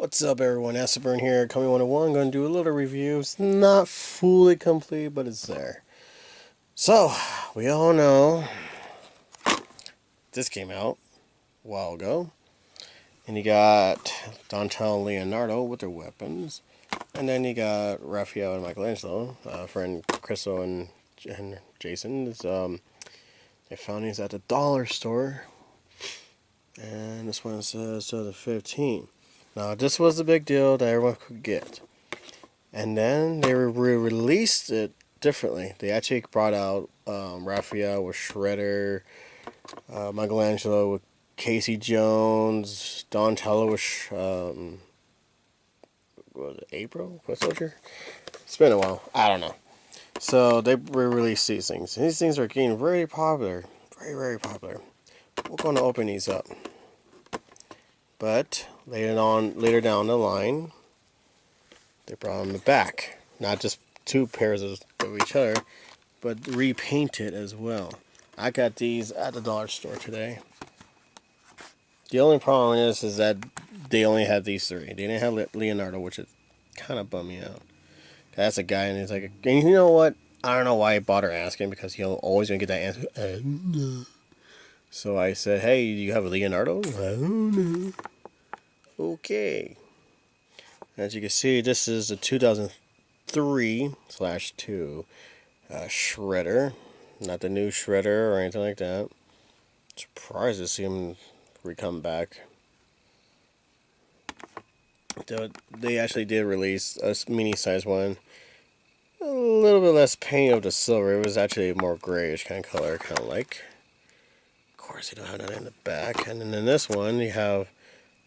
What's up, everyone? Burn here, Coming 101. Going to do a little review. It's not fully complete, but it's there. So, we all know this came out a while ago. And you got Donatello and Leonardo with their weapons. And then you got Raphael and Michelangelo, friend Crystal and Jason. They found these at the dollar store. And this one says the 15. Now, this was the big deal that everyone could get. And then they released it differently. They actually brought out Raphael with Shredder, Michelangelo with Casey Jones, Donatello with what was it, April? Foot Soldier? It's been a while. I don't know. So they released these things. These things are getting very popular. Very, very popular. We're going to open these up. But later down the line, they brought them back. Not just two pairs of each other, but repainted as well. I got these at the dollar store today. The only problem is that they only had these three. They didn't have Leonardo, which is kind of bummed me out. That's a guy, and he's like, and you know what? I don't know why I bother asking, because he'll always gonna get that answer. No. So I said, hey, do you have a Leonardo? I don't know. Okay. As you can see, this is the 2003/2 Shredder. Not the new Shredder or anything like that. Surprised to see him come back. They actually did release a mini-size one. A little bit less paint of the silver. It was actually a more grayish kind of color, kind of like. Of course, you don't have that in the back. And then in this one, you have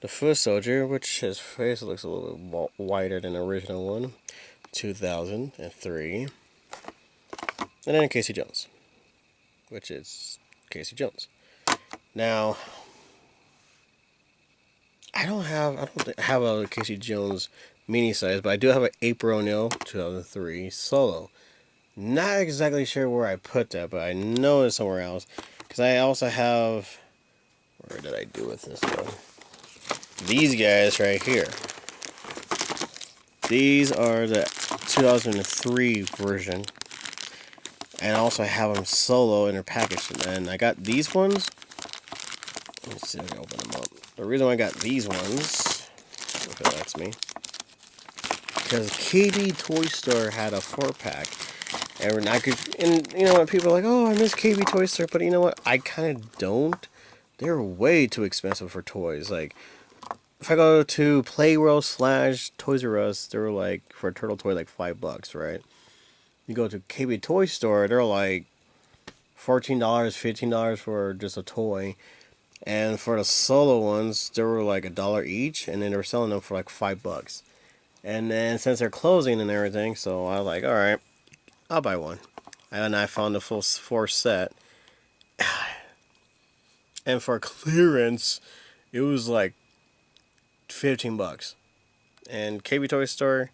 the Foot Soldier, which his face looks a little bit whiter than the original one. 2003. And then Casey Jones, which is Casey Jones. Now, I don't have a Casey Jones mini size, but I do have an April O'Neil 2003 solo. Not exactly sure where I put that, but I know it's somewhere else. Because I also have... Where did I do with this one? These guys right here. These are the 2003 version. And I also have them solo in their package. And I got these ones. Let's see if I can open them up. The reason why I got these ones, if it lets me, because KB Toy Store had a 4-pack. And you know what, people are like, oh, I miss KB Toy Store, but you know what, I kind of don't. They're way too expensive for toys. Like, if I go to Playworld / Toys R Us, they're like, for a turtle toy, like $5, right? You go to KB Toy Store, they're like $14, $15 for just a toy. And for the solo ones, they were like $1 each, and then they were selling them for like $5. And then since they're closing and everything, so I was like, all right, I'll buy one. And I found the full 4 set. And for clearance, it was like $15. And KB Toy Store,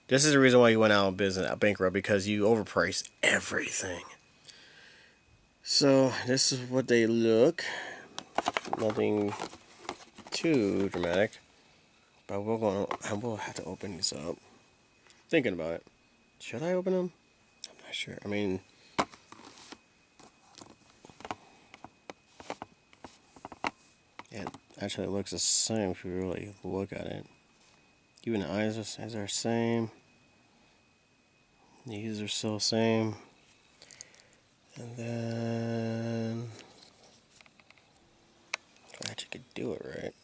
this is the reason why you went out of business, bankrupt, because you overpriced everything. So this is what they look. Nothing too dramatic, but I will have to open these up. Thinking about it, should I open them? I'm not sure. I mean, it actually looks the same if you really look at it. Even the eyes are the same. These are still the same. And then I actually could do it right.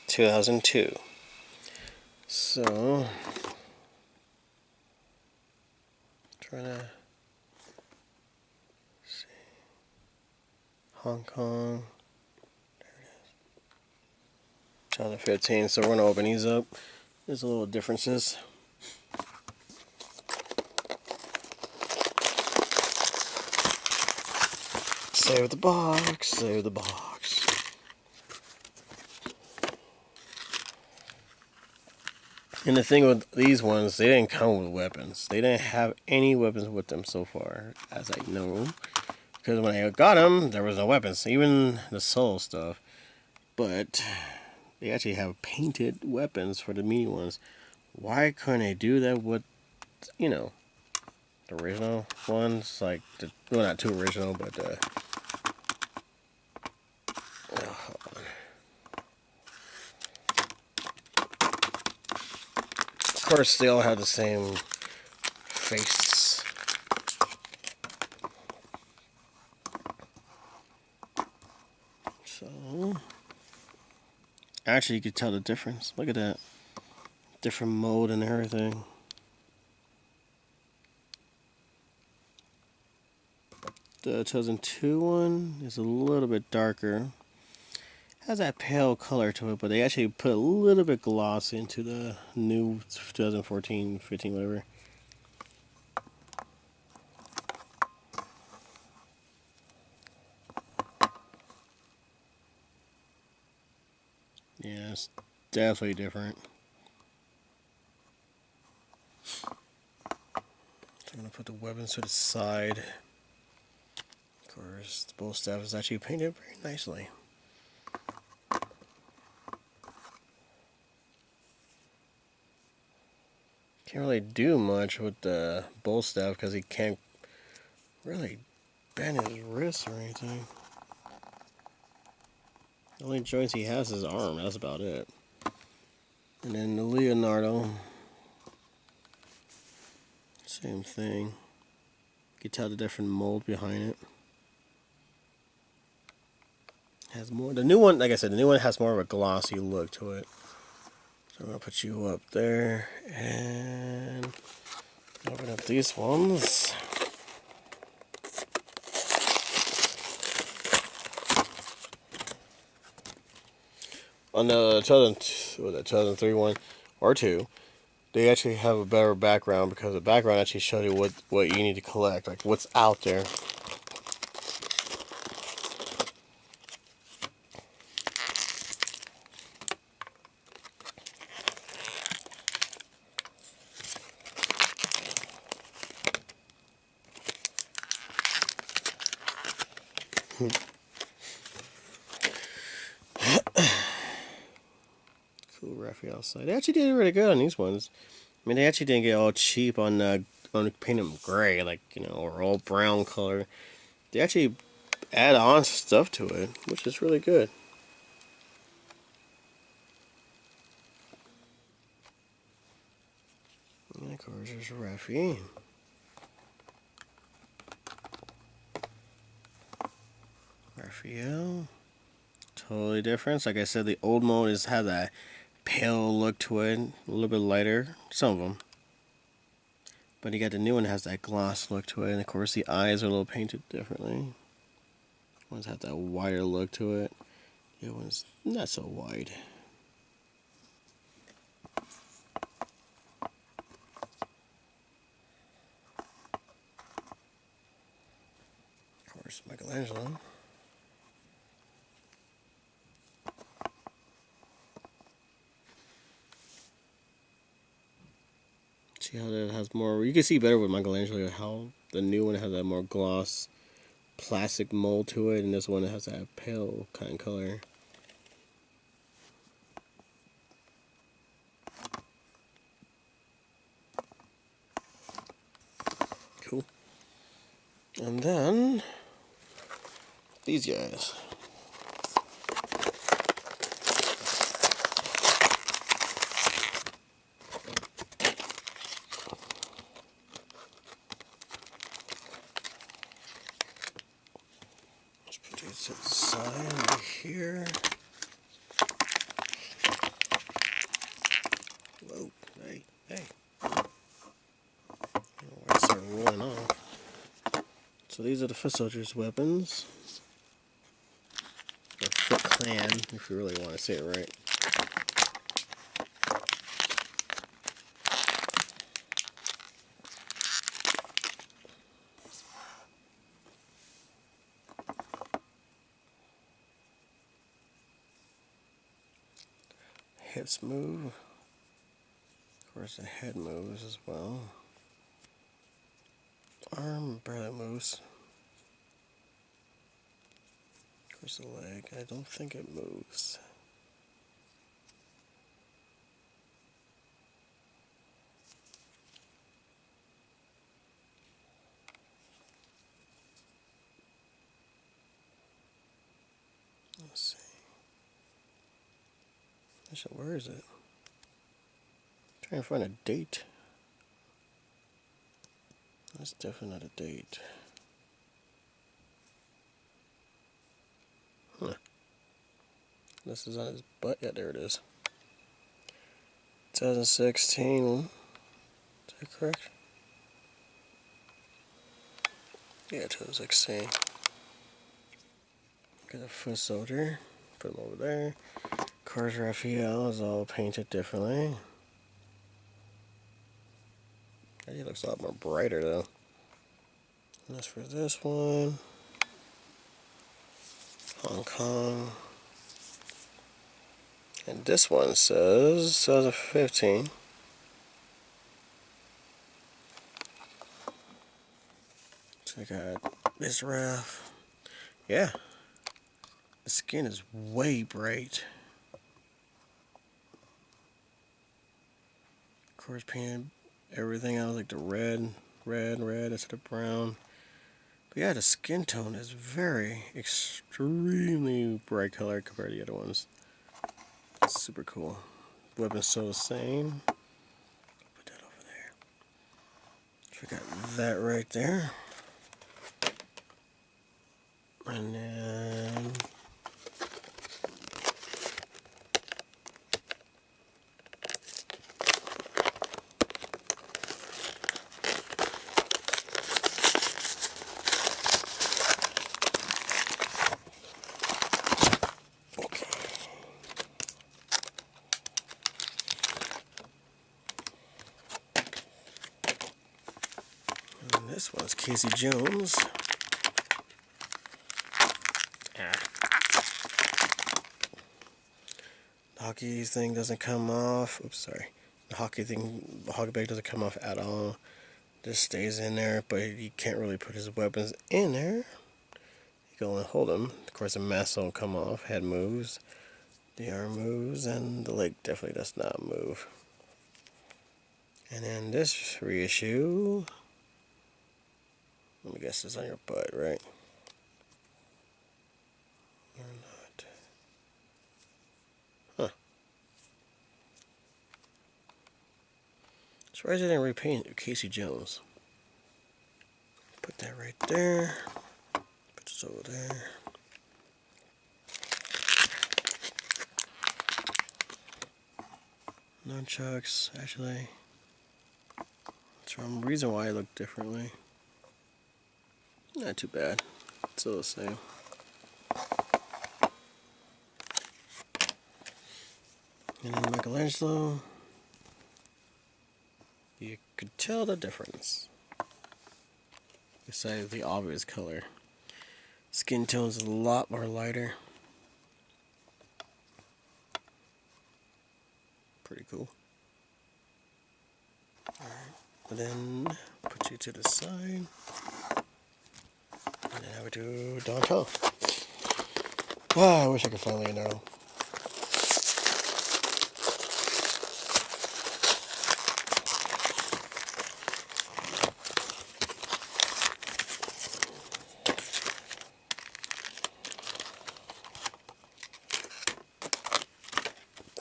2002. So, trying to see. Hong Kong. There it is. 2015. So we're gonna open these up. There's a little differences. Save the box, save the box. And the thing with these ones, they didn't come with weapons. They didn't have any weapons with them so far, as I know. Because when I got them, there was no weapons, even the soul stuff. But They actually have painted weapons for the mini ones. Why couldn't they do that with, you know, the original ones? Like, well, not too original, but of course, they all have the same face. So, actually, you could tell the difference. Look at that. Different mode and everything. The 2002 one is a little bit darker. Has that pale color to it, but they actually put a little bit gloss into the new 2014, 15, whatever. Yeah, it's definitely different. So I'm gonna put the weapons to the side. Of course, the bow staff is actually painted very nicely. Can't really do much with the bow staff because he can't really bend his wrist or anything. The only joints he has is his arm, that's about it. And then the Leonardo, same thing. You can tell the different mold behind it. Has more. The new one, like I said, the new one has more of a glossy look to it. So I'm gonna put you up there and open up these ones. On the 2003 one or 2, they actually have a better background because the background actually shows you what you need to collect, like what's out there. Cool Raphael side. They actually did really good on these ones. I mean, they actually didn't get all cheap on painting them gray, like, you know, or all brown color. They actually add on stuff to it, which is really good. And of course, there's Raphael. Raphael. Totally different. Like I said, the old mode has that pale look to it, a little bit lighter. Some of them. But you got the new one that has that gloss look to it, and of course the eyes are a little painted differently. Ones have that wider look to it. The other one's not so wide. Of course, Michelangelo. See how that has more. You can see better with Michelangelo how the new one has that more gloss, plastic mold to it, and this one has that pale kind of color. Cool. And then these guys. To the side over here. Whoa, hey. I start rolling off. So these are the foot soldiers' weapons. Or Foot Clan, if you really want to say it right. Hips move. Of course, the head moves as well. Arm barely moves. Of course, the leg. I don't think it moves. Actually, where is it? I'm trying to find a date. That's definitely not a date. Huh. This is on his butt. Yeah, there it is. 2016. Is that correct? Yeah, 2016. Got a foot soldier. Put him over there. Of course, Raphael is all painted differently. He looks a lot more brighter though. And that's for this one. Hong Kong. And this one says 2015. So I got this Raph. Yeah. The skin is way bright. Of course, painted everything else like the red instead of brown. But yeah, the skin tone is very, extremely bright color compared to the other ones. It's super cool. Weapon's still the same. Put that over there. So we got that right there. And then this one's Casey Jones. The hockey thing doesn't come off. Oops, sorry. The hockey bag doesn't come off at all. Just stays in there, but you can't really put his weapons in there. You can only hold them. Of course, the mask don't come off. Head moves, the arm moves, and the leg definitely does not move. And then this reissue. Let me guess, it's on your butt, right? Or not? Huh. So why is it in repaint Casey Jones? Put that right there. Put this over there. Nunchucks, actually. That's some reason why I look differently. Not too bad. Still the same. And then Michelangelo. You could tell the difference. Besides the obvious color. Skin tone's a lot more lighter. Pretty cool. Alright. And then put you to the side. And then I would do Donatello. Ah, I wish I could find Leonardo.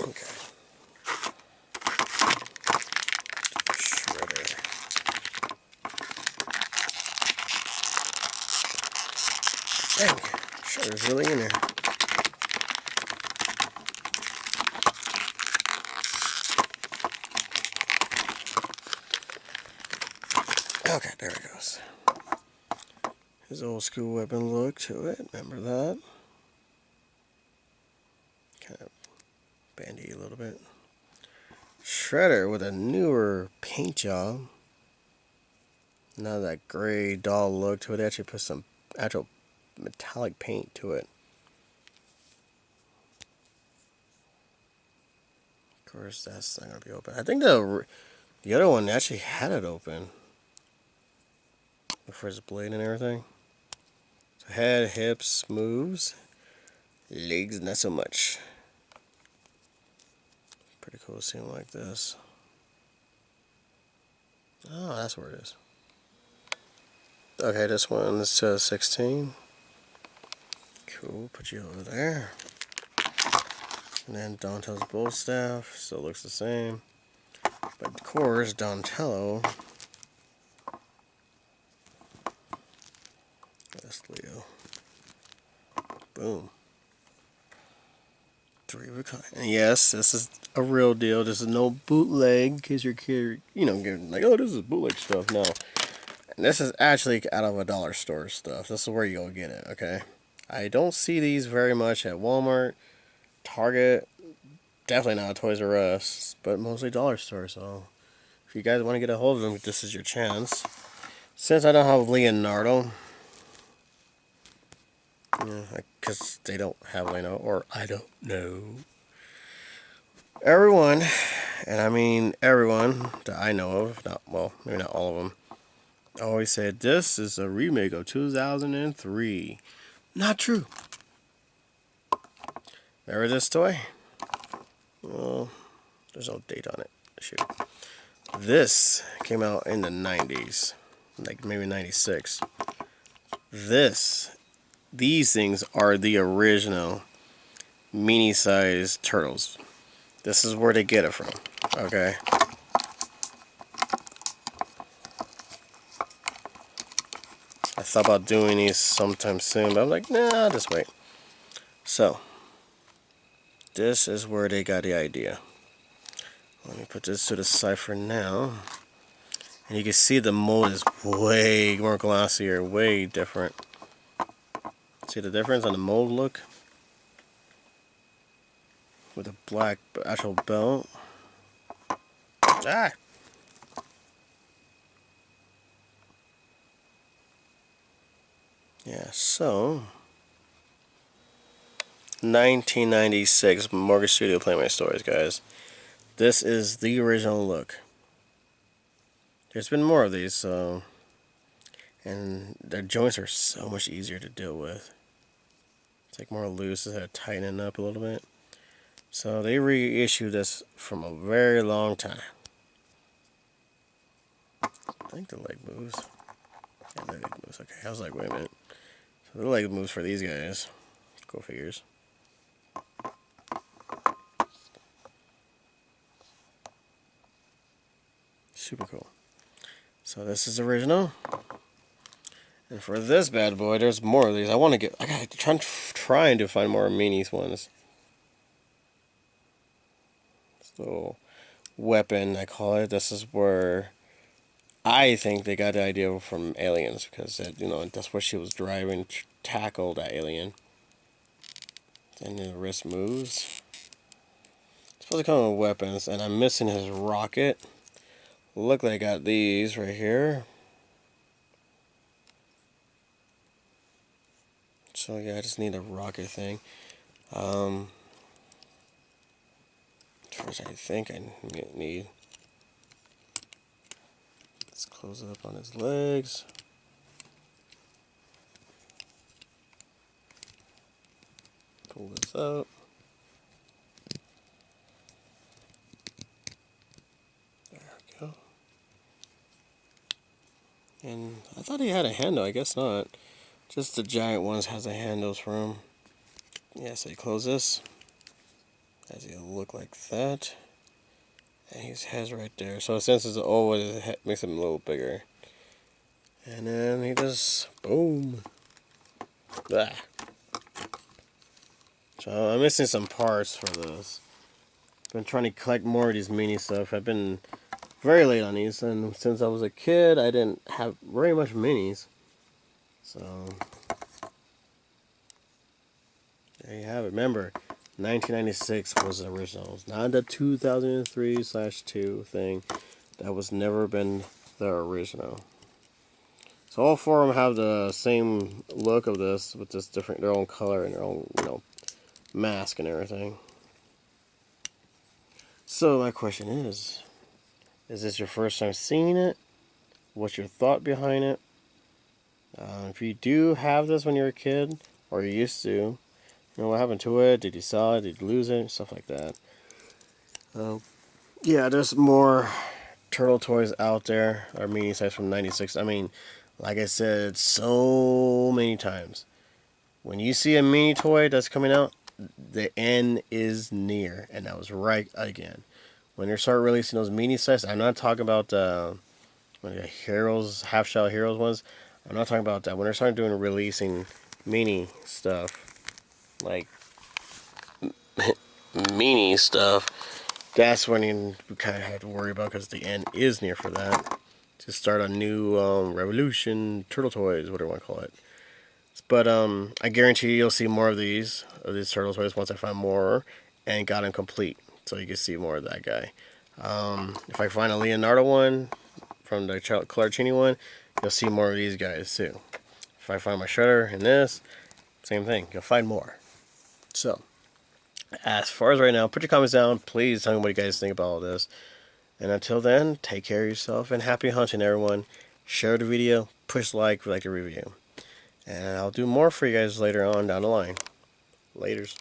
Okay. Shredder. Dang, Shredder's really in there. Okay, there it goes. His old school weapon look to it. Remember that? Kind of bandy a little bit. Shredder with a newer paint job. Not that gray dull look to it. They actually put some actual metallic paint to it. Of course, that's not going to be open. I think the other one actually had it open. For his blade and everything. So head, hips, moves. Legs, not so much. Pretty cool to see him like this. Oh, that's where it is. Okay, this one is 16. Cool, put you over there. And then Donatello's bull staff still looks the same. But of course, Donatello. That's Leo. Boom. 3 of a kind. And yes, this is a real deal. This is no bootleg. In case your kid, getting like, oh, this is bootleg stuff. No. And this is actually out of a dollar store stuff. This is where you go get it, okay? I don't see these very much at Walmart, Target, definitely not Toys R Us, but mostly dollar store. So if you guys want to get a hold of them, this is your chance. Since I don't have Leonardo, because they don't have Leonardo, or I don't know. Everyone, and I mean everyone that I know of, maybe not all of them, always said this is a remake of 2003. Not true. Remember this toy? Well, there's no date on it. Shoot. This came out in the 90s, like maybe 96. These things are the original mini-sized turtles. This is where they get it from, okay? I thought about doing these sometime soon, but I'm like, nah, I'll just wait. So, this is where they got the idea. Let me put this to the side for now. And you can see the mold is way more glossier, way different. See the difference on the mold look? With a black actual belt. Ah! Yeah, so 1996 Morgan Studio Play My Stories, guys. This is the original look. There's been more of these, so, and their joints are so much easier to deal with. It's like more loose, instead of tightening up a little bit. So they reissued this from a very long time. I think the leg moves. Yeah, the leg moves. Okay, I was like, wait a minute. So the leg moves for these guys. Go figures. Super cool. So this is original. And for this bad boy, there's more of these. I got trying to find more minis ones. So weapon, I call it. This is where I think they got the idea from Aliens, because that's where she was driving to tackle that alien. And the wrist moves. It's supposed to come with weapons, and I'm missing his rocket. Look like I got these right here. So yeah, I just need a rocket thing. First, I think I need. Let's close it up on his legs. Pull this up. There we go. And I thought he had a handle. I guess not. Just the giant ones has the handles for him. Yeah, so you close this. As he'll look like that. And his head's right there. So since it's oval, it makes him a little bigger. And then he just, boom. Ah. So I'm missing some parts for this. Been trying to collect more of these mini stuff. I've been very late on these, and since I was a kid, I didn't have very much minis. So there you have it. Remember, 1996 was the original. It's not the 2003/2 thing. That was never been the original. So all four of them have the same look of this, with just different, their own color and their own, mask and everything. So my question is this your first time seeing it? What's your thought behind it? If you do have this when you were a kid, or you used to, what happened to it? Did you sell it? Did you lose it? Stuff like that. Yeah, there's more turtle toys out there, or mini size from 96. I mean, like I said so many times, when you see a mini toy that's coming out, the end is near, and I was right again. When they start releasing those mini sets, I'm not talking about heroes, half shell heroes ones. I'm not talking about that. When they start doing releasing mini stuff, like mini stuff, that's when you kind of have to worry about, because the end is near for that. To start a new revolution, turtle toys, whatever you want to call it. But I guarantee you'll see more of these turtle toys once I find more and got them complete, so you can see more of that guy. If I find a Leonardo one from the Clarcini one, you'll see more of these guys too. If I find my Shredder in this, same thing. You'll find more. So, as far as right now, put your comments down. Please tell me what you guys think about all this. And until then, take care of yourself and happy hunting, everyone. Share the video, push like the review. And I'll do more for you guys later on down the line. Laters.